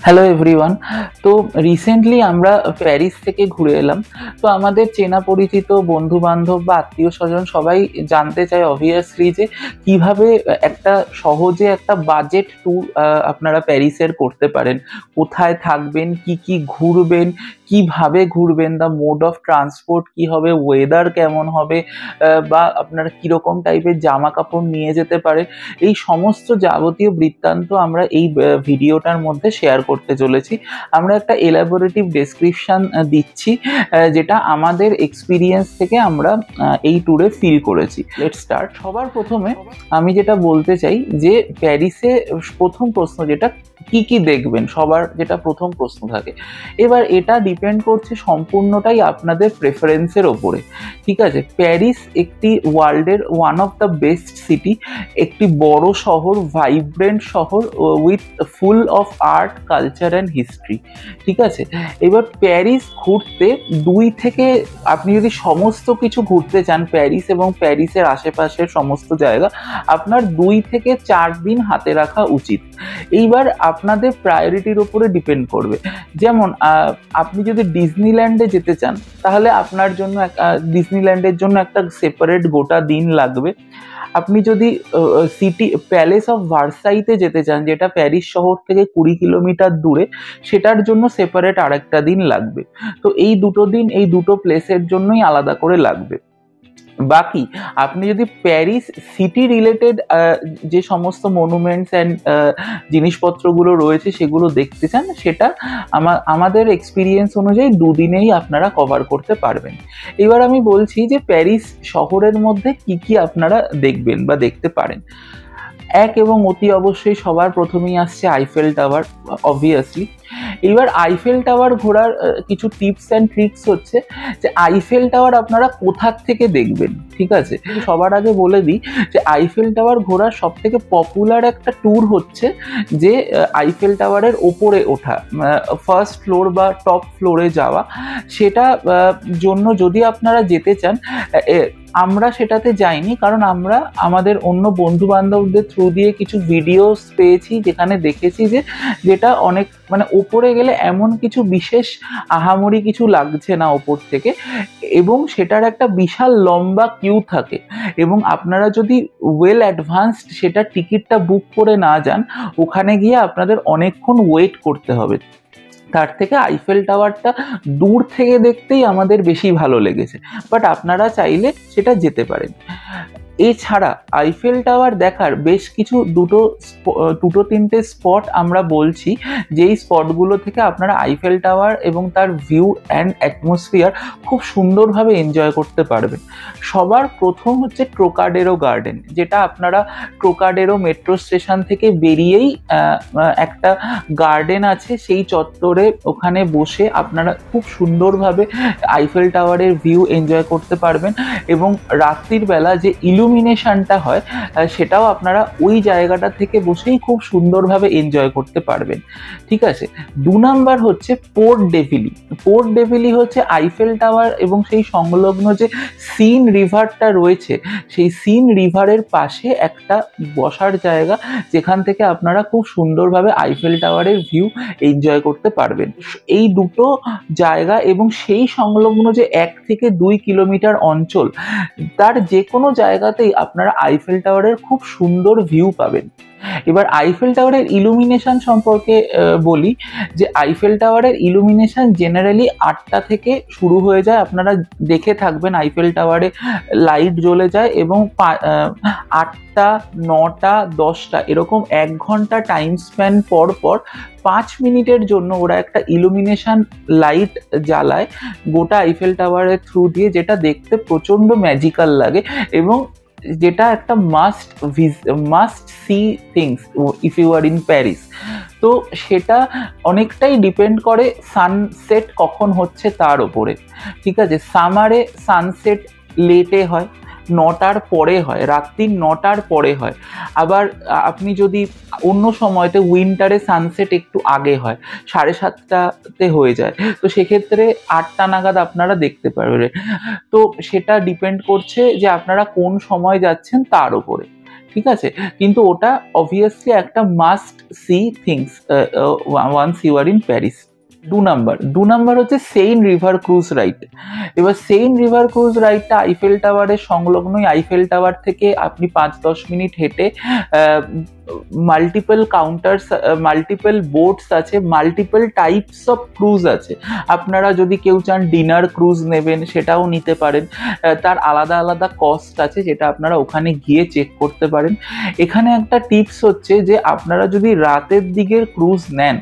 Hello everyone. তো recently আমরা Paris থেকে ঘুরে এলাম। তো আমাদের চেনা পরিচিত বন্ধু বান্ধব বা আত্মীয় স্বজন সবাই জানতে চায় অবভিয়াসলি যে কিভাবে একটা সহজে একটা বাজেট ট্যুর আপনারা প্যারিসের করতে পারেন, কোথায় থাকবেন, কি কি ঘুরবেন, কিভাবে ঘুরবেন, দ্য মোড অফ ট্রান্সপোর্ট কি হবে, ওয়েদার কেমন হবে, বা আপনারা কিরকম টাইপের জামা কাপড় নিয়ে যেতে পারেন। এই সমস্ত যাবতীয় বৃত্তান্ত আমরা এই ভিডিওটার মধ্যে শেয়ার করতে চলেছি। আমরা একটা এলাবোরেটিভ ডেসক্রিপশন দিচ্ছি, যেটা আমাদের এক্সপিরিয়েন্স থেকে আমরা এই ট্যুরে ফিল করেছি। Let's start. সবার প্রথমে আমি যেটা বলতে চাই যে প্যারিসে প্রথম প্রশ্ন যেটা, কি কি দেখবেন, সবার যেটা প্রথম প্রশ্ন থাকে। এবার এটা ডিপেন্ড করছে সম্পূর্ণটাই আপনাদের প্রেফারেন্সের ওপরে। ঠিক আছে, প্যারিস একটি ওয়ার্ল্ডের one of the best city, একটি বড় শহর, ভাইব্রেন্ট শহর with full of art, culture and history. ঠিক আছে, এবার প্যারিস ঘুরতে আপনি যদি সমস্ত কিছু ঘুরতে চান প্যারিস এবং প্যারিসের আশেপাশের সমস্ত জায়গা, আপনার 2 থেকে 4 দিন হাতে রাখা উচিত। এইবার আপনাদের প্রায়োরিটির উপরে ডিপেন্ড করবে। যেমন আপনি যদি ডিজনিল্যান্ডে যেতে চান তাহলে আপনার জন্য ডিজনিল্যান্ডের জন্য একটা সেপারেট গোটা দিন লাগবে। আপনি যদি সিটি প্যালেস অফ ভার্সাইতে যেতে চান, যেটা প্যারিস শহর থেকে 20 কিলোমিটার দূরে, সেটার জন্য সেপারেট আরেকটা দিন লাগবে। তো এই দুটো দিন এই দুটো প্লেসের জন্যই আলাদা করে লাগবে। বাকি আপনি যদি প্যারিস সিটি রিলেটেড যে সমস্ত মনুমেন্টস অ্যান্ড জিনিসপত্রগুলো রয়েছে সেগুলো দেখতে চান, সেটা আমাদের এক্সপিরিয়েন্স অনুযায়ী 2 দিনেই আপনারা কভার করতে পারবেন। এবার আমি বলছি যে প্যারিস শহরের মধ্যে কি কি আপনারা দেখবেন বা দেখতে পারেন। এক এবং অতি অবশ্যই সবার প্রথমেই আসছে আইফেল টাওয়ার, অবভিয়াসলি। এবার আইফেল টাওয়ার ঘোরার কিছু টিপস অ্যান্ড ট্রিক্স হচ্ছে যে আইফেল টাওয়ার আপনারা কোথার থেকে দেখবেন। ঠিক আছে, সবার আগে বলে দিই যে আইফেল টাওয়ার ঘোরার সব থেকে পপুলার একটা ট্যুর হচ্ছে যে আইফেল টাওয়ারের ওপরে ওঠা, ফার্স্ট ফ্লোর বা টপ ফ্লোরে যাওয়া। সেটা জন্য যদি আপনারা যেতে চান, আমরা সেটাতে যাইনি, কারণ আমরা আমাদের অন্য বন্ধু বান্ধবদের থ্রু দিয়ে কিছু ভিডিওস পেয়েছি যেখানে দেখেছি যে যেটা অনেক ওপরে গেলে এমন কিছু বিশেষ আহামরি কিছু লাগছে না ওপর থেকে, এবং সেটার একটা বিশাল লম্বা কিউ থাকে, এবং আপনারা যদি ওয়েল অ্যাডভান্সড সেটা টিকিটটা বুক করে না যান, ওখানে গিয়ে আপনাদের অনেকক্ষণ ওয়েট করতে হবে। তার থেকে আইফেল টাওয়ারটা দূর থেকে দেখতেই আমাদের বেশি ভালো লেগেছে, বাট আপনারা চাইলে সেটা যেতে পারেন। এছাড়া আইফেল টাওয়ার দেখার বেশ কিছু দুটো তিনটে স্পট আমরা বলছি, যেই স্পটগুলো থেকে আপনারা আইফেল টাওয়ার এবং তার ভিউ অ্যান্ড অ্যাটমসফিয়ার খুব সুন্দরভাবে এনজয় করতে পারবেন। সবার প্রথম হচ্ছে ট্রোকাডেরো গার্ডেন, যেটা আপনারা ট্রোকাডেরো মেট্রো স্টেশন থেকে বেরিয়েই একটা গার্ডেন আছে, সেই চত্বরে ওখানে বসে আপনারা খুব সুন্দরভাবে আইফেল টাওয়ারের ভিউ এনজয় করতে পারবেন, এবং রাত্রির বেলা যে ইলুমিনেশনটা হয় সেটাও আপনারা ওই জায়গাটা থেকে বসেই খুব সুন্দরভাবে এনজয় করতে পারবেন। ঠিক আছে, 2 নাম্বার হচ্ছে পোর্ট ডেভিলি। পোর্ট ডেভিলি হচ্ছে আইফেল টাওয়ার এবং সেই সংলগ্ন যে সিন রিভারটা রয়েছে, সেই সিন রিভারের পাশে একটা বসার জায়গা, যেখান থেকে আপনারা খুব সুন্দরভাবে আইফেল টাওয়ারের ভিউ এনজয় করতে পারবেন। এই দুটো জায়গা এবং সেই সংলগ্ন যে 1 থেকে 2 কিলোমিটার অঞ্চল, তার যে কোনো জায়গাতেই আপনারা আইফেল টাওয়ারের খুব সুন্দর ভিউ পাবেন। এবার আইফেল টাওয়ারের ইলুমিনেশন সম্পর্কে বলি, যে আইফেল টাওয়ারের ইলুমিনেশন জেনারেলি 8টা থেকে শুরু হয়ে যায়। আপনারা দেখে থাকবেন আইফেল টাওয়ারে লাইট জ্বলে যায়, এবং 8টা, 9টা, 10টা এরকম 1 ঘন্টা টাইম স্প্যান পর পর 5 মিনিটের জন্য ওরা একটা ইলুমিনেশন লাইট জ্বালায় গোটা আইফেল টাওয়ারের থ্রু দিয়ে, যেটা দেখতে প্রচণ্ড ম্যাজিক্যাল লাগে, এবং যেটা একটা must see things if you are in Paris. তো সেটা অনেকটাই ডিপেন্ড করে সানসেট কখন হচ্ছে তার ওপরে। ঠিক আছে, সামারে সানসেট লেটে হয়, 9টার পরে হয়, রাত্রি 9টার পরে হয়। আবার আপনি যদি অন্য সময়তে উইন্টারে সানসেট একটু আগে হয়, 7:30টাতে হয়ে যায়, তো সেক্ষেত্রে 8টা নাগাদ আপনারা দেখতে পারবেন। তো সেটা ডিপেন্ড করছে যে আপনারা কোন সময় যাচ্ছেন তার উপরে। ঠিক আছে, কিন্তু ওটা অবভিয়াসলি একটা must see things once you are in Paris. 2 number হচ্ছে সেইন রিভার ক্রুজ রাইড। এবার সেইন রিভার ক্রুজ রাইডটা আইফেল টাওয়ারের সংলগ্নই। আইফেল টাওয়ার থেকে আপনি 5-10 মিনিট হেঁটে মাল্টিপল কাউন্টার্স, মাল্টিপল বোটস আছে, মাল্টিপল টাইপস অফ ক্রুজ আছে। আপনারা যদি কেউ চান ডিনার ক্রুজ নেবেন সেটাও নিতে পারেন, তার আলাদা আলাদা কস্ট আছে যেটা আপনারা ওখানে গিয়ে চেক করতে পারেন। এখানে একটা টিপস হচ্ছে যে আপনারা যদি রাতের দিকের ক্রুজ নেন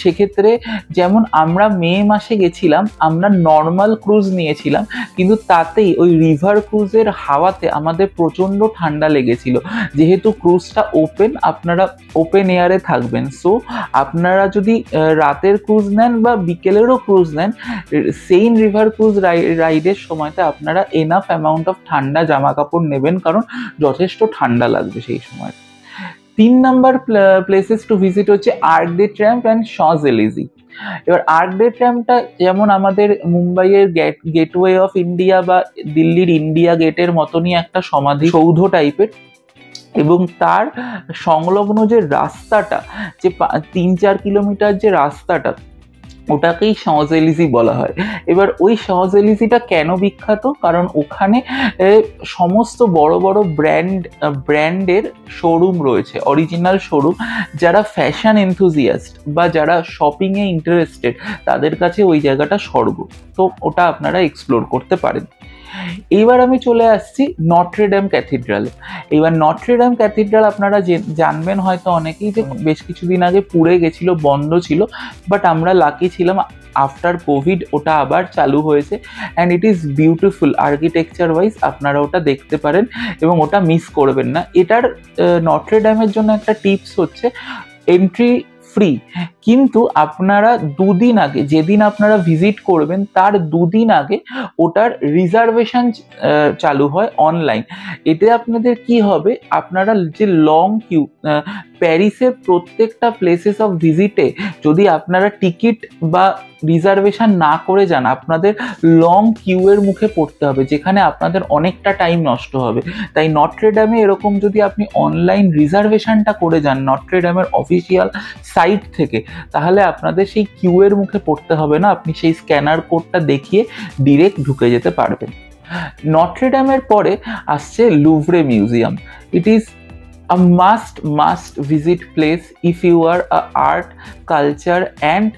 সেক্ষেত্রে, যেমন আমরা মে মাসে গেছিলাম, আমরা নর্মাল ক্রুজ নিয়েছিলাম, কিন্তু তাতেই ওই রিভার ক্রুজের হাওয়াতে আমাদের প্রচণ্ড ঠান্ডা লেগেছিল। যেহেতু ক্রুজটা ওপেন, আপনারা ওপেন এয়ারে থাকবেন, সো আপনারা যদি রাতের ক্রুজ নেন বা বিকেলেরও ক্রুজ নেন, সেইন রিভার ক্রুজ রাইডের সময়তে আপনারা এনাফ অ্যামাউন্ট অফ ঠান্ডা জামা কাপড় নেবেন, কারণ যথেষ্ট ঠান্ডা লাগবে সেই সময়। 3 নাম্বার প্লেসেস টু ভিজিট হচ্ছে আর্ক দে ট্রাম্প অ্যান্ড শঁজ-এলিজে। এবার আর্ক দে ট্রাম্পটা যেমন আমাদের মুম্বাইয়ের গেটওয়ে অফ ইন্ডিয়া বা দিল্লির ইন্ডিয়া গেটের মতনই একটা সমাধি সৌধ টাইপের, এবং তার সংলগ্ন যে রাস্তাটা, যে 3-4 কিলোমিটার যে রাস্তাটা, ওটাকেই শঁজ-এলিজে বলা হয়। এবার ওই শঁজ-এলিজেটা কেন বিখ্যাত? কারণ ওখানে সমস্ত বড় বড় ব্র্যান্ডের শোরুম রয়েছে, অরিজিনাল শোরুম। যারা ফ্যাশন এনথুজিয়াস্ট বা যারা শপিংয়ে ইন্টারেস্টেড তাদের কাছে ওই জায়গাটা স্বর্গ। তো ওটা আপনারা এক্সপ্লোর করতে পারেন। এইবার আমি চলে আসছি নটরে ডেম ক্যাথিড্রালে। এবার নটরে ডেম ক্যাথিড্রাল আপনারা জানবেন হয়তো অনেকেই যে বেশ কিছুদিন আগে পুড়ে গেছিল, বন্ধ ছিল, বাট আমরা লাকি ছিলাম, আফটার কোভিড ওটা আবার চালু হয়েছে। And it is beautiful architecture wise, আপনারা ওটা দেখতে পারেন এবং ওটা মিস করবেন না। এটার নটরে ডেমের জন্য একটা টিপস হচ্ছে এন্ট্রি ফ্রি, কিন্তু আপনারা 2 দিন আগে, যেদিন আপনারা ভিজিট করবেন তার 2 দিন আগে ওটার রিজার্ভেশন চালু হয় অনলাইন। এতে আপনাদের কি হবে, আপনারা যে লং কিউ, প্যারিসের প্রত্যেকটা প্লেসেস অফ ভিজিটে যদি আপনারা টিকিট বা রিজার্ভেশন না করে যান, আপনাদের লং কিউয়ের মুখে পড়তে হবে, যেখানে আপনাদের অনেকটা টাইম নষ্ট হবে। তাই নটরে ডেমে এরকম যদি আপনি অনলাইন রিজার্ভেশনটা করে যান নটরে ডেমের অফিসিয়াল সাইট থেকে, তাহলে আপনাদের সেই কিউয়ের মুখে পড়তে হবে না, আপনি সেই স্ক্যানার কোডটা দেখিয়ে ডিরেক্ট ঢুকে যেতে পারবেন। নটরে ডেমের পরে আসছে Louvre museum. It is a must visit place if you are a art, culture and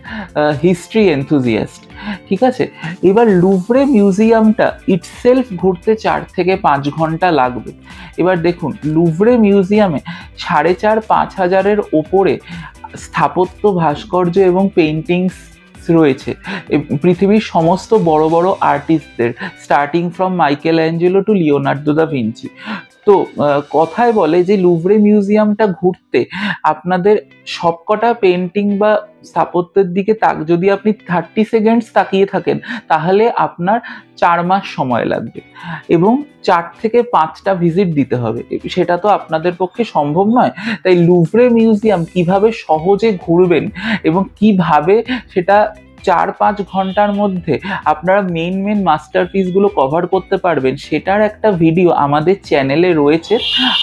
history enthusiast। ঠিক আছে, এবার লুভরে মিউজিয়ামটা ইটসেলফ ঘুরতে 4 থেকে 5 ঘন্টা লাগবে। এবার দেখুন, লুভরে মিউজিয়ামে 4,500-5 হাজারের ওপরে স্থাপত্য, ভাস্কর্য এবং পেইন্টিংস রয়েছে পৃথিবীর সমস্ত বড় বড় আর্টিস্টদের, starting from Michelangelo to Leonardo da Vinci. তো কথায় বলে যে লুভরে মিউজিয়ামটা ঘুরতে আপনাদের সবকটা পেন্টিং বা স্থাপত্যের দিকে যদি আপনি 30 সেকেন্ডস তাকিয়ে থাকেন, তাহলে আপনার 4 মাস সময় লাগবে এবং 4 থেকে 5টা ভিজিট দিতে হবে। সেটা তো আপনাদের পক্ষে সম্ভব নয়। তাই লুভরে মিউজিয়াম কিভাবে সহজে ঘুরবেন এবং কিভাবে সেটা 4-5 ঘন্টার মধ্যে আপনারা মেন মাস্টারপিসগুলো কভার করতে পারবেন, সেটার একটা ভিডিও আমাদের চ্যানেলে রয়েছে।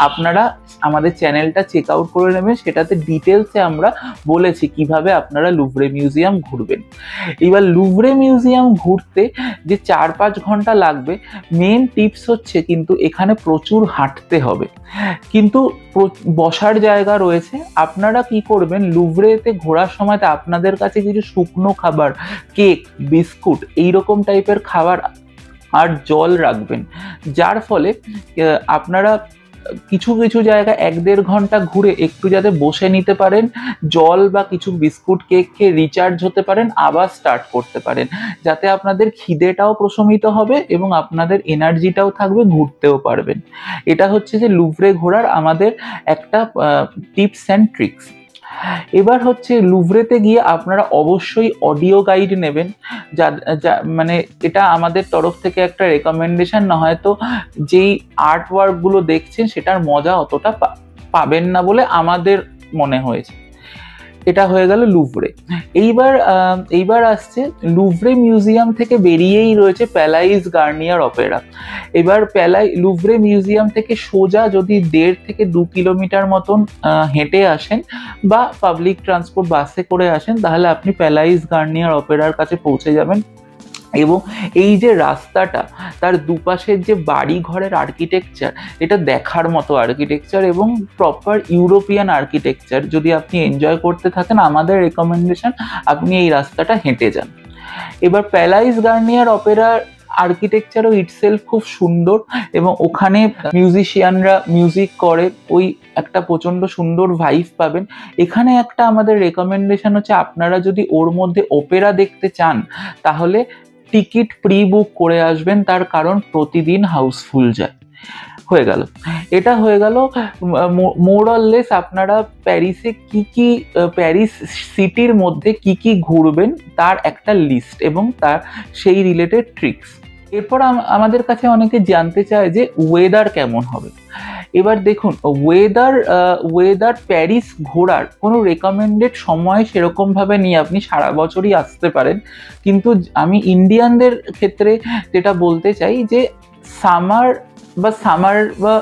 আপনারা আমাদের চ্যানেলটা চেক আউট করে নেবেন, সেটাতে ডিটেলসে আমরা বলেছি কিভাবে আপনারা লুভরে মিউজিয়াম ঘুরবেন। এবার লুভরে মিউজিয়াম ঘুরতে যে 4-5 ঘন্টা লাগবে, মেন টিপস হচ্ছে কিন্তু এখানে প্রচুর হাঁটতে হবে, কিন্তু বসার জায়গা রয়েছে। আপনারা কি করবেন, লুভরেতে ঘোরার সময়তে আপনাদের কাছে কিছু শুকনো খাবার, কেক, বিস্কুট এইরকম টাইপের খাবার আর জল রাখবেন, যার ফলে আপনারা কিছু কিছু জায়গা 1-1.5 ঘন্টা ঘুরে একটু যাতে বসে নিতে পারেন, জল বা কিছু বিস্কুট, কেক খেয়ে রিচার্জ হতে পারেন, আবার স্টার্ট করতে পারেন, যাতে আপনাদের খিদেটাও প্রশমিত হবে এবং আপনাদের এনার্জিটাও থাকবে, ঘুরতেও পারবেন। এটা হচ্ছে যে লুভরে ঘোরার আমাদের একটা টিপস অ্যান্ড ট্রিক্স। এবার হচ্ছে লুভরেতে গিয়ে আপনারা অবশ্যই অডিও গাইড নেবেন, মানে এটা আমাদের তরফ থেকে একটা রেকমেন্ডেশন, না হয়তো যেই আর্ট ওয়ার্কগুলো দেখছেন সেটার মজা অতটা পাবেন না বলে আমাদের মনে হয়েছে। এটা হয়ে গেল লুভরে। এইবার আসছে লুভরে মিউজিয়াম থেকে বেরিয়েই রয়েছে প্যালাইস গার্নিয়ার অপেরা। এবার লুভরে মিউজিয়াম থেকে সোজা যদি 1.5 থেকে 2 কিলোমিটার মতন হেঁটে আসেন বা পাবলিক ট্রান্সপোর্ট বাসে করে আসেন, তাহলে আপনি প্যালাইস গার্নিয়ার অপেরার কাছে পৌঁছে যাবেন। এবং এই যে রাস্তাটা, তার দুপাশের যে বাড়ি ঘরের আর্কিটেকচার, এটা দেখার মতো আর্কিটেকচার এবং প্রপার ইউরোপিয়ান আর্কিটেকচার। যদি আপনি এনজয় করতে থাকেন, আমাদের রেকমেন্ডেশন আপনি এই রাস্তাটা হেঁটে যান। এবার প্যালাইস গার্নিয়ার অপেরার আর্কিটেকচারও ইটসেলফ খুব সুন্দর এবং ওখানে মিউজিশিয়ানরা মিউজিক করে, ওই একটা প্রচণ্ড সুন্দর ভাইব পাবেন। এখানে একটা আমাদের রেকমেন্ডেশন হচ্ছে, আপনারা যদি ওর মধ্যে অপেরা দেখতে চান তাহলে টিকিট প্রি বুক করে আসবেন, তার কারণ প্রতিদিন হাউসফুল যায়। হয়ে গেল, এটা হয়ে গেল মোর অর লেস আপনারা প্যারিসে প্যারিস সিটির মধ্যে কি কি ঘুরবেন তার একটা লিস্ট এবং তার সেই রিলেটেড ট্রিক্স। এরপর আমাদের কাছে অনেকে জানতে চায় যে ওয়েদার কেমন হবে। এবার দেখুন, ওয়েদার প্যারিস ঘোরার কোনো রেকমেন্ডেড সময় সেরকমভাবে নিয়ে আপনি সারা বছরই আসতে পারেন, কিন্তু আমি ইন্ডিয়ানদের ক্ষেত্রে যেটা বলতে চাই যে সামার বা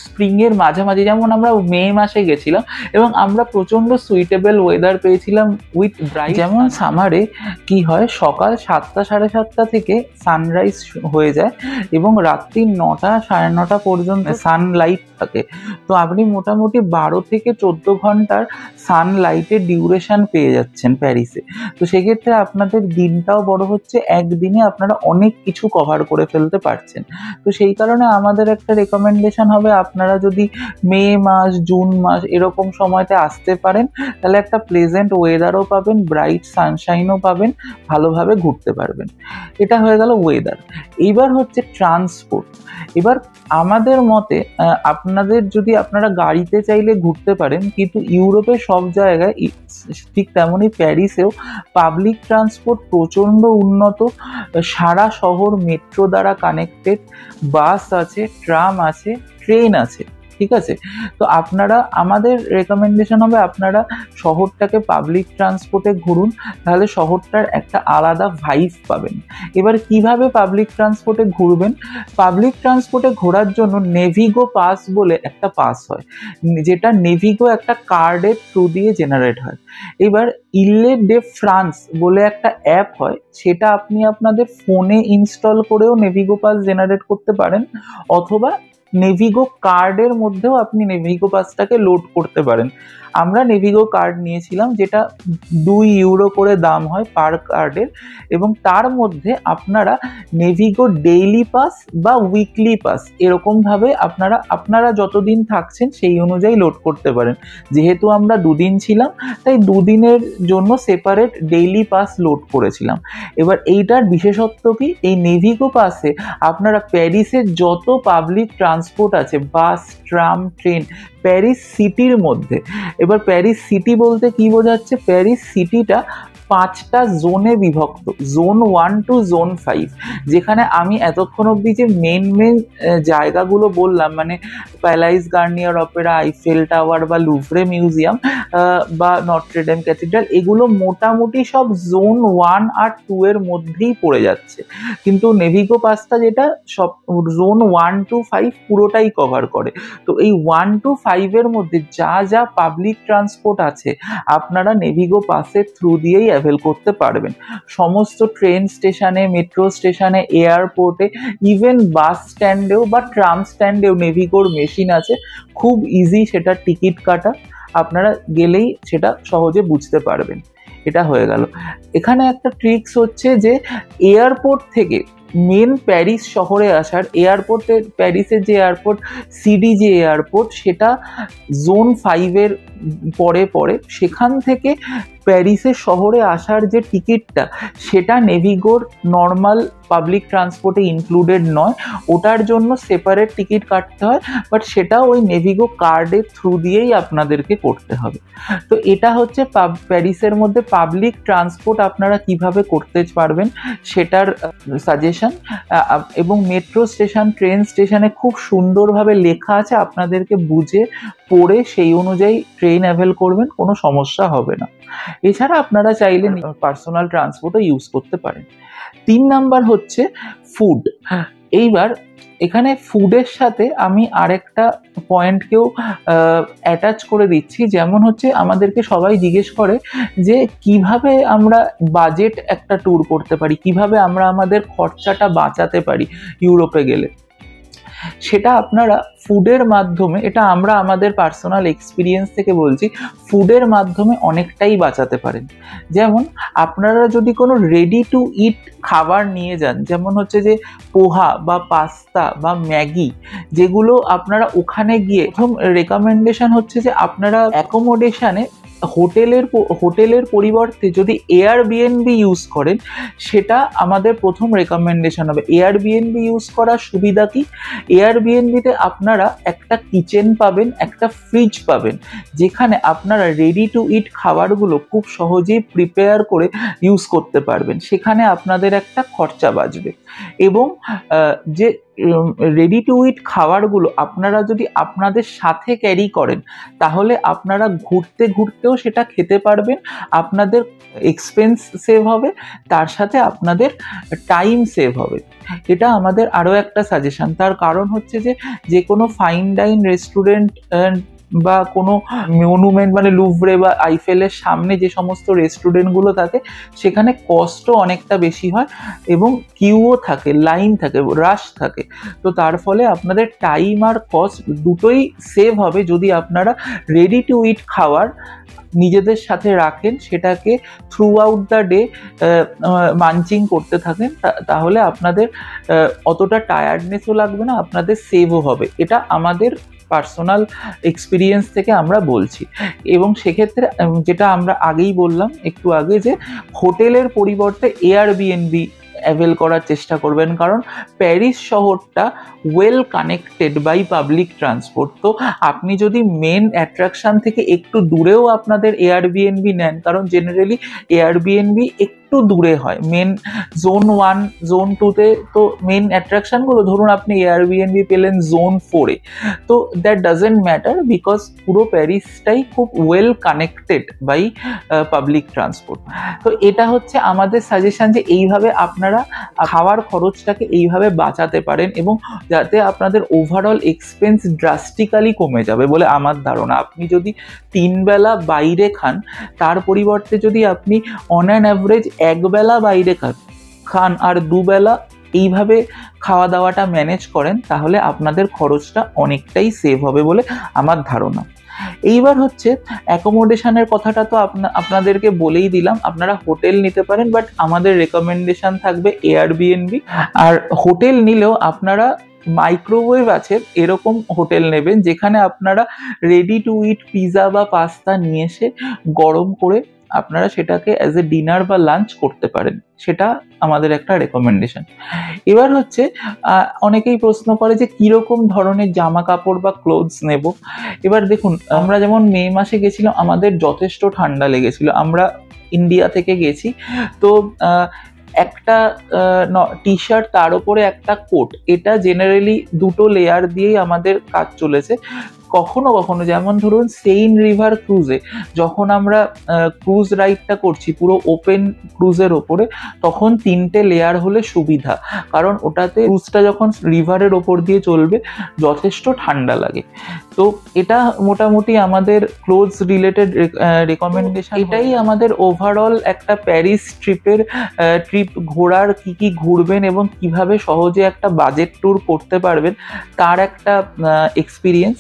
স্প্রিংয়ের মাঝামাঝি, যেমন আমরা মে মাসে গেছিলাম এবং আমরা প্রচণ্ড সুইটেবল ওয়েদার পেয়েছিলাম উইথ ব্রাইট। যেমন সামারে কি হয়, সকাল 7টা সাড়ে 7টা থেকে সানরাইজ হয়ে যায় এবং রাত্রি 9টা সাড়ে 9টা পর্যন্ত সানলাইট থাকে। তো আপনি মোটামুটি 12 থেকে 14 ঘন্টার সানলাইটের ডিউরেশন পেয়ে যাচ্ছেন প্যারিসে। তো সেক্ষেত্রে আপনাদের দিনটাও বড় হচ্ছে, একদিনে আপনারা অনেক কিছু কভার করে ফেলতে পারছেন। তো সেই কারণে আমাদের একটা রেকমেন্ডেশন হবে, আপনারা যদি মে মাস, জুন মাস এরকম সময়তে আসতে পারেন, তাহলে একটা প্লেজেন্ট ওয়েদারও পাবেন, ব্রাইট সানশাইনও পাবেন, ভালোভাবে ঘুরতে পারবেন। এটা হয়ে গেল ওয়েদার। এইবার হচ্ছে ট্রান্সপোর্ট। এবার আমাদের মতে আপনারা গাড়িতে চাইলে ঘুরতে পারেন, কিন্তু ইউরোপের সব জায়গায় ঠিক তেমনই প্যারিসেও পাবলিক ট্রান্সপোর্ট প্রচণ্ড উন্নত। সারা শহর মেট্রো দ্বারা কানেক্টেড, বাস আছে, ট্রাম আছে, ট্রেন আছে, ঠিক আছে। তো আমাদের রেকমেন্ডেশন হবে আপনারা শহরটাকে পাবলিক ট্রান্সপোর্টে ঘুরুন, তাহলে শহরটার একটা আলাদা ভাইব পাবেন। এবার কিভাবে পাবলিক ট্রান্সপোর্টে ঘুরবেন? পাবলিক ট্রান্সপোর্টে ঘোরার জন্য নেভিগো পাস বলে একটা পাস হয়, যেটা নেভিগো একটা কার্ডের থ্রু দিয়ে জেনারেট হয়। এবার ইলে ডে ফ্রান্স বলে একটা অ্যাপ হয়, সেটা আপনি আপনাদের ফোনে ইনস্টল করেও নেভিগো পাস জেনারেট করতে পারেন, অথবা নেভিগো কার্ডের মধ্যেও আপনি নেভিগো পাসটাকে লোড করতে পারেন। আমরা নেভিগো কার্ড নিয়েছিলাম, যেটা 2 ইউরো করে দাম হয় পার কার্ডের, এবং তার মধ্যে আপনারা নেভিগো ডেইলি পাস বা উইকলি পাস এরকমভাবে আপনারা যতদিন থাকছেন সেই অনুযায়ী লোড করতে পারেন। যেহেতু আমরা 2 দিন ছিলাম, তাই 2 দিনের জন্য সেপারেট ডেইলি পাস লোড করেছিলাম। এবার এইটার বিশেষত্ব কি, এই নেভিগো পাসে আপনারা প্যারিসের যত পাবলিক ট্রান্সপোর্ট আছে, বাস, ট্রাম, ট্রেন, প্যারিস সিটির মধ্যে। এবার প্যারিস সিটি বলতে কি বোঝাচ্ছে, প্যারিস সিটিটা 5টা জোনে বিভক্ত, জোন 1 টু জোন 5, যেখানে আমি এতক্ষণ অবধি যে মেন জায়গাগুলো বললাম, মানে প্যালাইস গার্নিয়ার অপেরা, আইফেল টাওয়ার বা লুভরে মিউজিয়াম বা নট্রে ডেম ক্যাথিড্রাল, এগুলো মোটামুটি সব জোন 1 আর 2 এর মধ্যেই পড়ে যাচ্ছে। কিন্তু নেভিগো পাসটা যেটা সব জোন 1 টু 5 পুরোটাই কভার করে। তো এই 1 টু 5 এর মধ্যে যা পাবলিক ট্রান্সপোর্ট আছে আপনারা নেভিগো পাসের থ্রু দিয়েই অ্যাভেল করতে পারবেন। সমস্ত ট্রেন স্টেশনে, মেট্রো স্টেশনে, এয়ারপোর্টে, ইভেন বাস স্ট্যান্ডেও বা ট্রাম স্ট্যান্ডেও নেভিগোর মেশিন আছে। খুব ইজি সেটা টিকিট কাটা, আপনারা গেলেই সেটা সহজে বুঝতে পারবেন। এটা হয়ে গেল। এখানে একটা ট্রিক্স হচ্ছে যে এয়ারপোর্ট থেকে মেন প্যারিস শহরে আসার, প্যারিসের যে এয়ারপোর্ট সিডিজি এয়ারপোর্ট, সেটা জোন 5 এর পরে, সেখান থেকে প্যারিসের শহরে আসার যে টিকিটটা সেটা নেভিগোর নর্মাল পাবলিক ট্রান্সপোর্টে ইনক্লুডেড নয়, ওটার জন্য সেপারেট টিকিট কাটতে হয়, বাট সেটা ওই নেভিগো কার্ডের থ্রু দিয়েই আপনাদেরকে করতে হবে। তো এটা হচ্ছে প্যারিসের মধ্যে পাবলিক ট্রান্সপোর্ট আপনারা কিভাবে করতে পারবেন সেটার সাজেশন। এবং মেট্রো স্টেশন, ট্রেন স্টেশনে খুব সুন্দরভাবে লেখা আছে, আপনাদেরকে বুঝে পড়ে সেই অনুযায়ী ট্রেন অ্যাভেল করবেন, কোনো সমস্যা হবে না। এছাড়া আপনারা চাইলে পার্সোনাল ট্রান্সপোর্টও ইউজ করতে পারেন। 3 নাম্বার হচ্ছে ফুড। এইবার এখানে ফুডের সাথে আমি আরেকটা পয়েন্টকেও অ্যাটাচ করে দিচ্ছি, যেমন হচ্ছে আমাদেরকে সবাই জিজ্ঞেস করে যে কিভাবে আমরা বাজেট একটা ট্যুর করতে পারি, কিভাবে আমরা আমাদের খরচাটা বাঁচাতে পারি ইউরোপে গেলে। সেটা আপনারা ফুডের মাধ্যমে, এটা আমরা আমাদের পার্সোনাল এক্সপিরিয়েন্স থেকে বলছি, ফুডের মাধ্যমে অনেকটাই বাঁচাতে পারেন। যেমন আপনারা যদি কোনো রেডি টু ইট খাবার নিয়ে যান, যেমন হচ্ছে যে পোহা বা পাস্তা বা ম্যাগি, যেগুলো আপনারা ওখানে গিয়ে, প্রথম রেকমেন্ডেশন হচ্ছে যে আপনারা অ্যাকোমোডেশনে হোটেলের পরিবর্তে যদি এয়ারবিএনবি ইউজ করেন, সেটা আমাদের প্রথম রেকমেন্ডেশন হবে। এয়ারবিএনবি ইউজ করার সুবিধা কি? এয়ারবিএনবিতে আপনারা একটা কিচেন পাবেন, একটা ফ্রিজ পাবেন, যেখানে আপনারা রেডি টু ইট খাবারগুলো খুব সহজেই প্রিপেয়ার করে ইউজ করতে পারবেন। সেখানে আপনাদের একটা খরচা বাঁচবে। এবং যে রেডি টু ইট খাবারগুলো আপনারা যদি আপনাদের সাথে ক্যারি করেন, তাহলে আপনারা ঘুরতে ঘুরতেও সেটা খেতে পারবেন, আপনাদের এক্সপেন্স সেভ হবে, তার সাথে আপনাদের টাইম সেভ হবে। এটা আমাদের আরও একটা সাজেশন। তার কারণ হচ্ছে যে কোনো ফাইন ডাইন রেস্টুরেন্ট বা কোনো মনুমেন্ট মানে লুভরে বা আইফেলের সামনে যে সমস্ত রেস্টুরেন্টগুলো থাকে, সেখানে কস্টও অনেকটা বেশি হয় এবং কিউও থাকে, লাইন থাকে, রাশ থাকে। তো তার ফলে আপনাদের টাইম আর কস্ট দুটোই সেভ হবে যদি আপনারা রেডি টু ইট খাওয়ার নিজেদের সাথে রাখেন, সেটাকে থ্রু আউট দ্য ডে মাঞ্চিং করতে থাকেন, তাহলে আপনাদের অতটা টায়ার্ডনেসও লাগবে না, আপনাদের সেভও হবে। এটা আমাদের পার্সোনাল এক্সপিরিয়েন্স থেকে আমরা বলছি। এবং সেক্ষেত্রে যেটা আমরা আগেই বললাম একটু আগে, যে হোটেলের পরিবর্তে এয়ারবিএনবি অ্যাভেল করার চেষ্টা করবেন, কারণ প্যারিস শহরটা well connected by public transport. তো আপনি যদি মেন অ্যাট্রাকশন থেকে একটু দূরেও আপনাদের এয়ারবিএনবি নেন, কারণ জেনারেলি এয়ারবিএনবি একটু দূরে হয়, মেন জোন 1 জোন 2তে, তো মেন অ্যাট্রাকশনগুলো ধরুন আপনি এয়ারবিএনবি পেলেন জোন 4-এ, তো দ্যাট ডাজেন্ট ম্যাটার, বিকজ পুরো প্যারিসটাই খুব well connected by public transport. তো এটা হচ্ছে আমাদের সাজেশন, যে এইভাবে আপনারা খাওয়ার খরচটাকে এইভাবে বাঁচাতে পারেন এবং যাতে আপনাদের ওভারঅল এক্সপেন্স ড্রাস্টিক্যালি কমে যাবে বলে আমার ধারণা। আপনি যদি 3 বেলা বাইরে খান, তার পরিবর্তে যদি আপনি অন অ্যান অ্যাভারেজ 1 বেলা বাইরে খান আর 2 বেলা এইভাবে খাওয়া দাওয়াটা ম্যানেজ করেন, তাহলে আপনাদের খরচটা অনেকটাই সেভ হবে বলে আমার ধারণা। এইবার হচ্ছে অ্যাকোমোডেশনের কথাটা তো আপনাদেরকে বলেই দিলাম, আপনারা হোটেল নিতে পারেন, বাট আমাদের রেকমেন্ডেশন থাকবে এয়ারবিএনবি। আর হোটেল নিলেও আপনারা মাইক্রোওয়েভ আছে এরকম হোটেল নেবেন, যেখানে আপনারা রেডি টু ইট পিৎজা বা পাস্তা নিয়ে এসে গরম করে আপনারা সেটাকে অ্যাজ এ ডিনার বা লাঞ্চ করতে পারেন। সেটা আমাদের একটা রেকমেন্ডেশন। এবার হচ্ছে অনেকেই প্রশ্ন করে যে কীরকম ধরনের জামা কাপড় বা ক্লোথস নেব। এবার দেখুন, আমরা যেমন মে মাসে গেছিলাম, আমাদের যথেষ্ট ঠান্ডা লেগেছিল, আমরা ইন্ডিয়া থেকে গেছি, তো একটা টি শার্ট, তার উপরে একটা কোট, এটা জেনারেলি 2টো লেয়ার দিয়েই আমাদের কাজ চলেছে। কখনো কখনো, যেমন ধরুন সেইন রিভার ক্রুজে যখন আমরা ক্রুজ রাইডটা করছি পুরো ওপেন ক্রুজের ওপরে, তখন 3টে লেয়ার হলে সুবিধা, কারণ ওটাতে ক্রুজটা যখন রিভারের ওপর দিয়ে চলবে যথেষ্ট ঠান্ডা লাগে। তো এটা মোটামুটি আমাদের ক্লোথস রিলেটেড রেকমেন্ডেশন। এটাই আমাদের ওভারঅল একটা প্যারিস ট্রিপ ঘোরার, কি ঘুরবেন এবং কিভাবে সহজে একটা বাজেট ট্যুর করতে পারবেন তার একটা এক্সপিরিয়েন্স।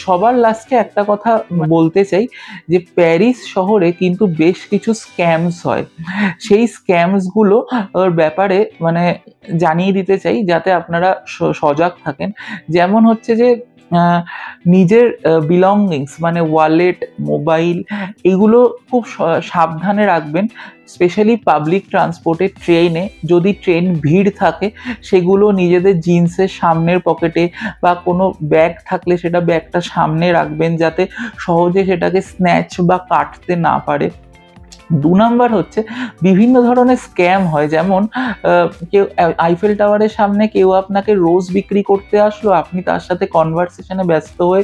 সবার লাস্টে একটা কথা বলতে চাই, যে প্যারিস শহরে কিন্তু বেশ কিছু স্ক্যামস হয়, সেই স্ক্যামসগুলো ব্যাপারে মানে জানিয়ে দিতে চাই, যাতে আপনারা সজাগ থাকেন। যেমন হচ্ছে যে নিজের বিলঙ্গিংস মানে ওয়ালেট, মোবাইল এগুলো খুব সাবধানে রাখবেন। স্পেশালি পাবলিক ট্রান্সপোর্টে, ট্রেনে যদি ট্রেন ভিড় থাকে সেগুলো নিজেদের জিন্সের সামনের পকেটে বা কোনো ব্যাগ থাকলে সেটা ব্যাগটা সামনে রাখবেন, যাতে সহজে সেটাকে স্ন্যাচ বা কাটতে না পারে। ২ নাম্বার হচ্ছে বিভিন্ন ধরনের স্ক্যাম হয়, যেমন কেউ আইফেল টাওয়ারের সামনে কেউ আপনাকে রোজ বিক্রি করতে আসলো, আপনি তার সাথে কনভারসেশনে ব্যস্ত হয়ে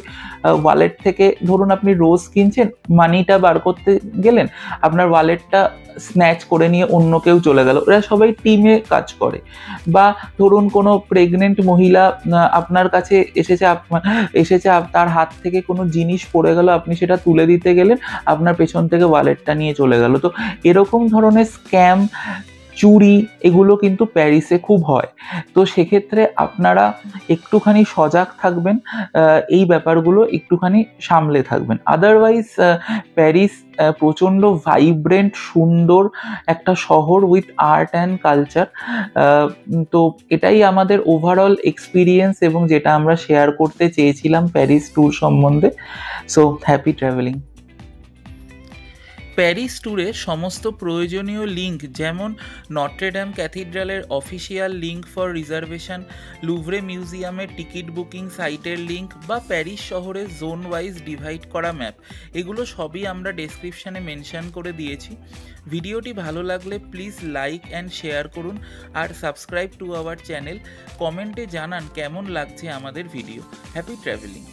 ওয়ালেট থেকে ধরুন আপনি রোজ কিনছেন, মানিটা বার করতে গেলেন, আপনার ওয়ালেটটা স্ন্যাচ করে নিয়ে অন্য কেউ চলে গেল। এরা সবাই টিমে কাজ করে। বা ধরুন কোনো প্রেগনেন্ট মহিলা আপনার কাছে এসেছে তার হাত থেকে কোনো জিনিস পড়ে গেল, আপনি সেটা তুলে দিতে গেলেন, আপনার পেছন থেকে ওয়ালেটটা নিয়ে চলে গেল। তো এরকম ধরনের স্ক্যাম, চুরি এগুলো কিন্তু প্যারিসে খুব হয়। তো সেক্ষেত্রে আপনারা একটুখানি সজাগ থাকবেন, এই ব্যাপারগুলো একটুখানি সামলে থাকবেন। আদারওয়াইজ প্যারিস প্রচণ্ড ভাইব্রেন্ট, সুন্দর একটা শহর উইথ আর্ট অ্যান্ড কালচার। তো এটাই আমাদের ওভারঅল এক্সপিরিয়েন্স এবং যেটা আমরা শেয়ার করতে চেয়েছিলাম প্যারিস ট্যুর সম্বন্ধে। So happy travelling. প্যারিস ট্যুরের সমস্ত প্রয়োজনীয় লিঙ্ক, যেমন নট্রেডাম ক্যাথিড্রালের অফিসিয়াল লিঙ্ক ফর রিজার্ভেশন, লুভরে মিউজিয়ামের টিকিট বুকিং সাইটের লিঙ্ক বা প্যারিস শহরের জোন ওয়াইজ ডিভাইড করা ম্যাপ, এগুলো সবই আমরা ডেসক্রিপশানে মেনশন করে দিয়েছি। ভিডিওটি ভালো লাগলে প্লিজ লাইক অ্যান্ড শেয়ার করুন আর সাবস্ক্রাইব টু আওয়ার চ্যানেল। কমেন্টে জানান কেমন লাগছে আমাদের ভিডিও। Happy travelling.